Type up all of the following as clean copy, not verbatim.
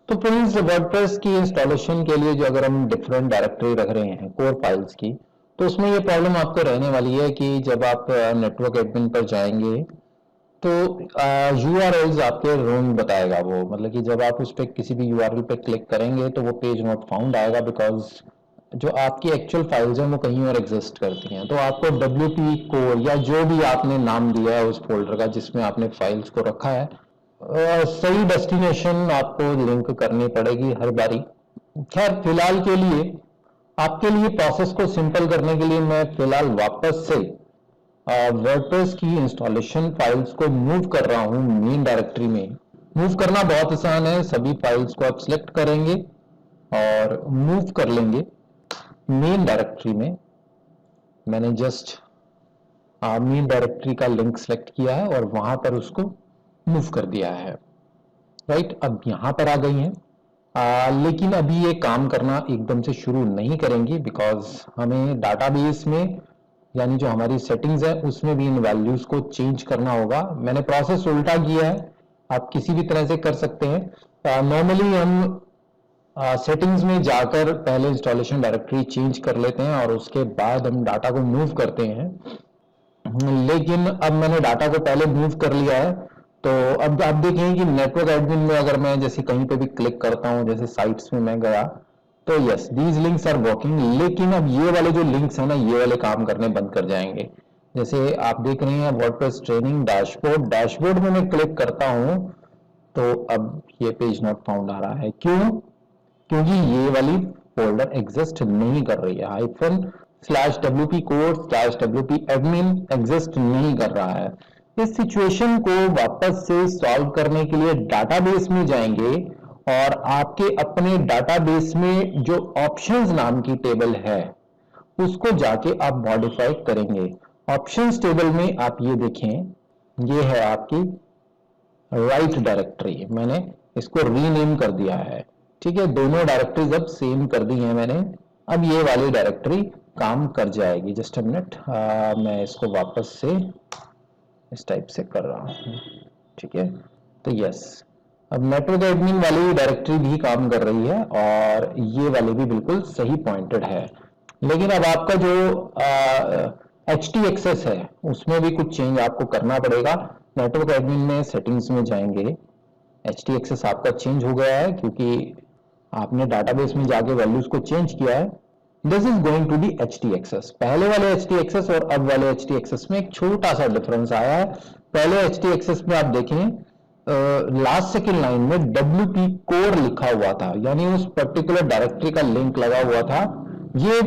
तो friends, WordPress की installation के लिए जो अगर हम डिफरेंट डायरेक्टरी रख रहे हैं कोर फाइल्स की, तो उसमें ये प्रॉब्लम आपको रहने वाली है कि जब आप नेटवर्क एडमिन पर जाएंगे तो यूआरएल्स आपके रॉन्ग बताएगा वो, मतलब कि जब आप उस पर किसी भी यूआरएल पे क्लिक करेंगे तो वो पेज नॉट फाउंड आएगा, बिकॉज जो आपकी एक्चुअल फाइल्स हैं वो कहीं और एग्जिस्ट करती हैं। तो आपको WP कोर या जो भी आपने नाम दिया है उस फोल्डर का जिसमें आपने फाइल्स को रखा है, सही डेस्टिनेशन आपको लिंक करनी पड़ेगी हर बारी। खैर, फिलहाल के लिए आपके लिए प्रोसेस को सिंपल करने के लिए मैं फिलहाल वापस से वर्डप्रेस की इंस्टॉलेशन फाइल्स को मूव कर रहा हूं मेन डायरेक्टरी में। मूव करना बहुत आसान है, सभी फाइल्स को आप सिलेक्ट करेंगे और मूव कर लेंगे मेन डायरेक्टरी में। मैंने जस्ट मेन डायरेक्टरी का लिंक सेलेक्ट किया है और वहां पर उसको मूव कर दिया है। राइट, अब यहां पर आ गई हैं। लेकिन अभी ये काम करना एकदम से शुरू नहीं करेंगे, बिकॉज हमें डाटाबेस में यानी जो हमारी सेटिंग्स है उसमें भी इन वैल्यूज को चेंज करना होगा। मैंने प्रोसेस उल्टा किया है, आप किसी भी तरह से कर सकते हैं। नॉर्मली हम सेटिंग्स में जाकर पहले इंस्टॉलेशन डायरेक्टरी चेंज कर लेते हैं और उसके बाद हम डाटा को मूव करते हैं, लेकिन अब मैंने डाटा को पहले मूव कर लिया है। तो अब आप देखें कि नेटवर्क एडमिन में अगर मैं जैसे कहीं पे भी क्लिक करता हूं, जैसे साइट्स में मैं गया, तो yes these links are working, लेकिन अब ये वाले जो लिंक्स है ना, ये वाले काम करने बंद कर जाएंगे। जैसे आप देख रहे हैं वर्डप्रेस ट्रेनिंग डैशबोर्ड, डैशबोर्ड में मैं क्लिक करता हूं तो अब ये पेज नॉट फाउंड आ रहा है। क्यों? क्योंकि ये वाली फोल्डर एग्जिस्ट नहीं कर रही है, -/wp core/wp admin एग्जिस्ट नहीं कर रहा है। इस सिचुएशन को वापस से सॉल्व करने के लिए डाटाबेस में जाएंगे और आपके अपने डाटाबेस में जो ऑप्शंस नाम की टेबल है उसको जाके आप मॉडिफाई करेंगे। ऑप्शंस टेबल में आप ये देखें, ये है आपकी राइट डायरेक्टरी, मैंने इसको रीनेम कर दिया है। ठीक है, दोनों डायरेक्टरीज अब सेम कर दी हैं मैंने। अब ये वाली डायरेक्टरी काम कर जाएगी। जस्ट अ मिनट, मैं इसको वापस से इस टाइप से कर रहा हूँ। ठीक है, तो यस, अब नेटवर्क एडमिन वाली डायरेक्टरी भी काम कर रही है और ये वाली भी बिल्कुल सही पॉइंटेड है। लेकिन अब आपका जो HT-access है उसमें भी कुछ चेंज आपको करना पड़ेगा। नेटवर्क एडमिन में सेटिंग्स में जाएंगे, HT-access आपका चेंज हो गया है क्योंकि आपने डाटाबेस में जाके वैल्यूज को चेंज किया है। This is going to be HT-access। पहले वाले HT-access और अब वाले HT-access में एक छोटा सा डिफरेंस आया है। पहले HT-access में आप देखें लास्ट सेकंड लाइन में WP core लिखा हुआ था, यानी उस पर्टिकुलर डायरेक्टरी का लिंक लगा हुआ था। ये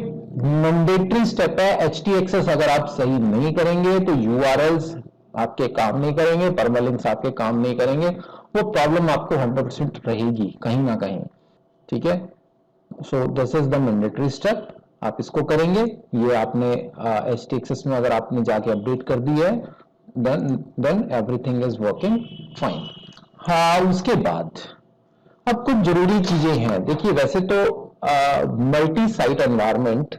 मैंडेटरी स्टेप है। HT-access अगर आप सही नहीं करेंगे तो URLs आपके काम नहीं करेंगे, परमालिंक्स आपके काम नहीं करेंगे, वो प्रॉब्लम आपको 100% रहेगी कहीं ना कहीं। ठीक है, so this is the mandatory step, आप इसको करेंगे। ये आपने HT-access में अगर आपने जाके अपडेट कर दी है, then everything is working fine. हाँ, उसके बाद अब कुछ जरूरी चीजें हैं। देखिए, वैसे तो मल्टी साइट एनवायरनमेंट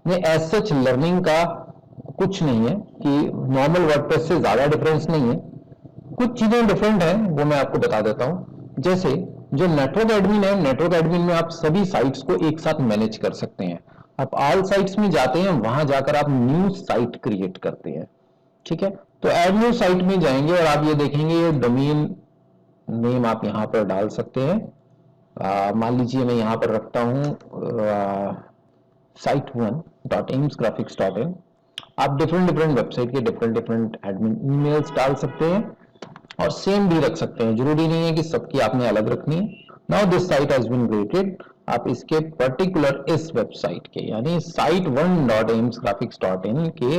में एज सच लर्निंग का कुछ नहीं है कि नॉर्मल वर्डप्रेस से ज्यादा डिफरेंस नहीं है। कुछ चीजें डिफरेंट है, वो मैं आपको बता देता हूं। जैसे जो नेटवर्क एडमिन है, नेटवर्क एडमिन में आप सभी साइट्स को एक साथ मैनेज कर सकते हैं। आप ऑल साइट्स में जाते हैं, वहां जाकर आप न्यू साइट क्रिएट करते हैं। ठीक है, तो एड न्यू साइट में जाएंगे और आप ये देखेंगे ये डोमेन नेम आप यहां पर डाल सकते हैं। मान लीजिए मैं यहां पर रखता हूं site1.aimsgraphics.in। आप डिफरेंट वेबसाइट के डिफरेंट एडमिन ईमेल्स डाल सकते हैं और सेम भी रख सकते हैं, जरूरी नहीं है कि सबकी आपने अलग रखनी है। Now this site has been created, आप इसके पर्टिकुलर इस वेबसाइट के यानी site1.aimsgraphics.in के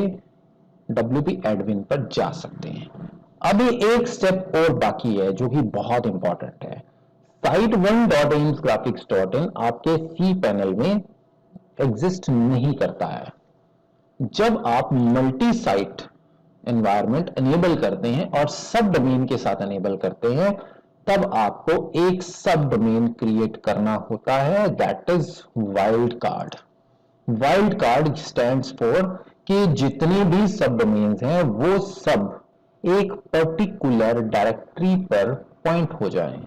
WP एडमिन पर जा सकते हैं। अभी एक स्टेप और बाकी है जो कि बहुत इंपॉर्टेंट है। site1.aimsgraphics.in आपके सी पैनल में एग्जिस्ट नहीं करता है। जब आप मल्टी साइट एनवायरनमेंट एनेबल करते हैं और सब डोमेन के साथ एनेबल करते हैं, तब आपको एक सब डोमेन क्रिएट करना होता है, that is wild card. Wild card stands for कि जितने भी सब डोमेन्स हैं वो सब एक पर्टिकुलर डायरेक्टरी पर पॉइंट हो जाएं।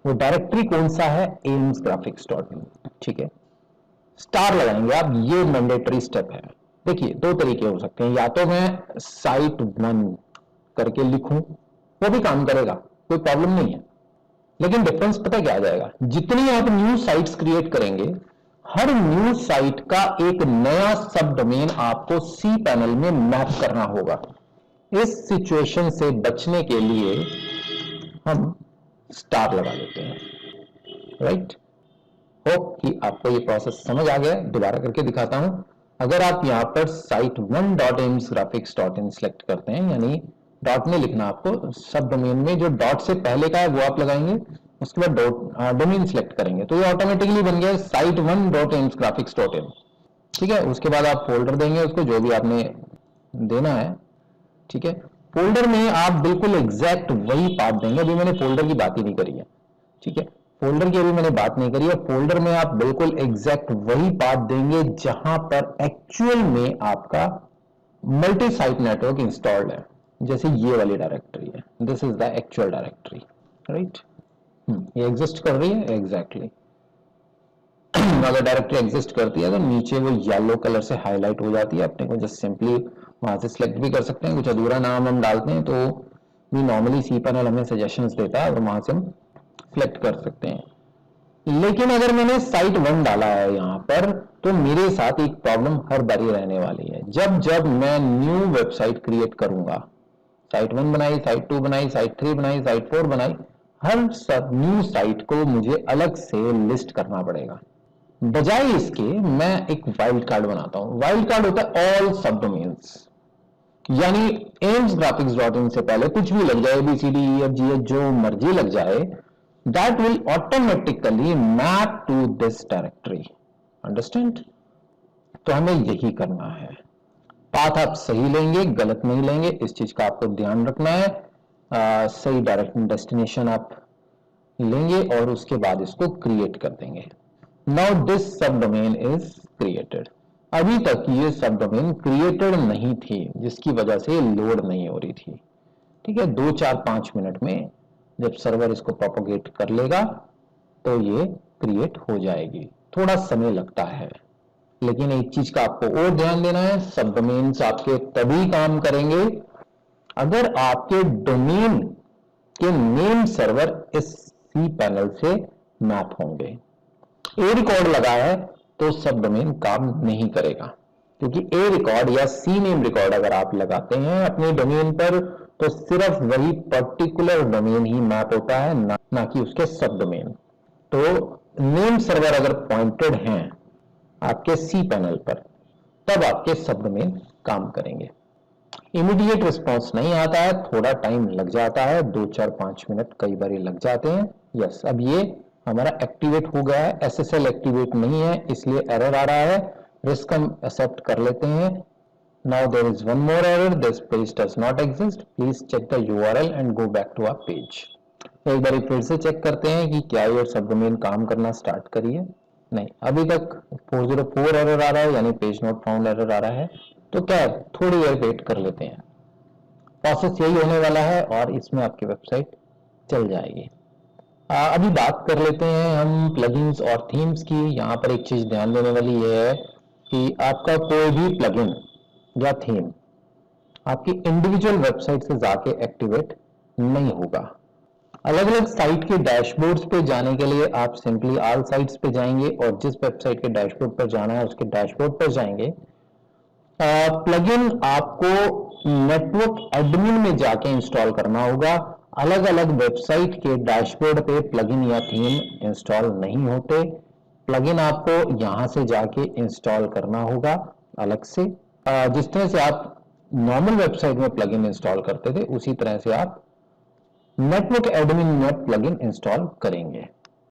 वो डायरेक्टरी कौन सा है, aimsgraphics.in, ठीक है। स्टार लगाएंगे आप, ये मैंडेटरी स्टेप है। देखिए दो तरीके हो सकते हैं, या तो मैं साइट 1 करके लिखूं, वो भी काम करेगा, कोई प्रॉब्लम नहीं है, लेकिन डिफरेंस पता क्या आ जाएगा, जितनी आप न्यू साइट्स क्रिएट करेंगे, हर न्यू साइट का एक नया सब डोमेन आपको सी पैनल में मैप करना होगा। इस सिचुएशन से बचने के लिए हम स्टार लगा लेते हैं, राइट। होप कि आपको ये प्रोसेस समझ आ गया। दोबारा करके दिखाता हूं। अगर आप यहां पर site1.aimsgraphics.in सेलेक्ट करते हैं, यानी डॉट में लिखना आपको, सब डोमेन में जो डॉट से पहले का है वो आप लगाएंगे, उसके बाद डोमेन सेलेक्ट करेंगे, तो ये ऑटोमेटिकली बन गया site1.aimsgraphics.in, ठीक है। उसके बाद आप फोल्डर देंगे उसको, जो भी आपने देना है, ठीक है। फोल्डर में आप बिल्कुल एग्जैक्ट वही पाथ देंगे, अभी मैंने फोल्डर की बात ही नहीं करी है, ठीक है। फोल्डर की अभी मैंने बात नहीं करी है। फोल्डर में आप बिल्कुल एग्जैक्ट वही पाथ देंगे जहां पर एक्चुअल में आपका मल्टी साइट नेटवर्क इंस्टॉल्ड है, जैसे ये वाली डायरेक्टरी है, this is the actual directory, right. ये एग्जिस्ट कर रही है एग्जैक्टली। अगर डायरेक्टरी एग्जिस्ट करती है तो नीचे वो येलो कलर से हाईलाइट हो जाती है, अपने को जस्ट सिंपली वहां से सिलेक्ट भी कर सकते हैं। कुछ अधूरा नाम हम डालते हैं तो भी नॉर्मली सी पैनल हमें सजेशंस देता है और वहां से हम सिलेक्ट कर सकते हैं। लेकिन अगर मैंने साइट 1 डाला है यहां पर, तो मेरे साथ एक प्रॉब्लम हर बारी रहने वाली है। जब जब मैं न्यू वेबसाइट क्रिएट करूंगा, साइट 1 बनाई, साइट 2 बनाई, साइट 3 बनाई, साइट 4 बनाई, हर सब न्यू साइट को मुझे अलग से लिस्ट करना पड़ेगा। बजाय इसके मैं एक वाइल्ड कार्ड बनाता हूं। वाइल्ड कार्ड होता है ऑल सब डोमेन्स, यानी aimsgraphics.in से पहले कुछ भी लग जाए, ABCDEFG जो मर्जी लग जाए, that will automatically map to this directory, understand। तो हमें यही करना है। पाथ आप सही लेंगे, गलत नहीं लेंगे, इस चीज का आपको ध्यान रखना है। सही डायरेक्ट डेस्टिनेशन आप लेंगे और उसके बाद इसको क्रिएट कर देंगे। नाउ दिस सब डोमेन इज क्रिएटेड। अभी तक ये सब डोमेन क्रिएटेड नहीं थी, जिसकी वजह से लोड नहीं हो रही थी, ठीक है। 2, 4, 5 मिनट में जब सर्वर इसको प्रोपोगेट कर लेगा तो ये क्रिएट हो जाएगी। थोड़ा समय लगता है, लेकिन एक चीज का आपको और ध्यान देना है, सब डोमेन्स आपके तभी काम करेंगे अगर आपके डोमेन के नेम सर्वर इस सी पैनल से मैप होंगे। ए रिकॉर्ड लगा है तो सब डोमेन काम नहीं करेगा, क्योंकि ए रिकॉर्ड या सी नेम रिकॉर्ड अगर आप लगाते हैं अपने डोमेन पर, तो सिर्फ वही पर्टिकुलर डोमेन ही मैप होता है, ना कि उसके सब डोमेन। तो नेम सर्वर अगर पॉइंटेड हैं आपके सी पैनल पर, तब आपके सब डोमेन काम करेंगे। इमीडिएट रिस्पॉन्स नहीं आता है, थोड़ा टाइम लग जाता है, 2, 4, 5 मिनट कई बार लग जाते हैं। यस, अब ये हमारा एक्टिवेट हो गया है। SSL एक्टिवेट नहीं है, इसलिए एरर आ रहा है। रिस्क हम एक्सेप्ट कर लेते हैं। Now there is one more error, this page does not exist, please check the URL and go back to our page। एक बार फिर से चेक करते हैं कि क्या ये सब डोमेन काम करना स्टार्ट करी है। नहीं, अभी तक 404 एरर आ रहा है, यानी पेज नॉट फाउंड एरर आ रहा है। तो क्या है, थोड़ी देर वेट कर लेते हैं, प्रोसेस यही होने वाला है और इसमें आपकी वेबसाइट चल जाएगी। अभी बात कर लेते हैं हम प्लगइन्स और थीम्स की। यहाँ पर एक चीज ध्यान देने वाली ये है कि आपका कोई भी प्लगइन या थीम आपकी इंडिविजुअल वेबसाइट से जाके एक्टिवेट नहीं होगा। अलग अलग साइट के डैशबोर्ड्स पे जाने के लिए आप सिंपली ऑल साइट्स पे जाएंगे और जिस वेबसाइट के डैशबोर्ड पर जाना है उसके डैशबोर्ड पर जाएंगे। प्लगइन आपको नेटवर्क एडमिन में जाके इंस्टॉल करना होगा। अलग अलग वेबसाइट के डैशबोर्ड पे प्लगइन या थीम इंस्टॉल नहीं होते। प्लगइन आपको यहां से जाके इंस्टॉल करना होगा अलग से। जिस तरह से आप नॉर्मल वेबसाइट में प्लगइन इंस्टॉल करते थे, उसी तरह से आप नेटवर्क एडमिन में प्लगइन इंस्टॉल करेंगे।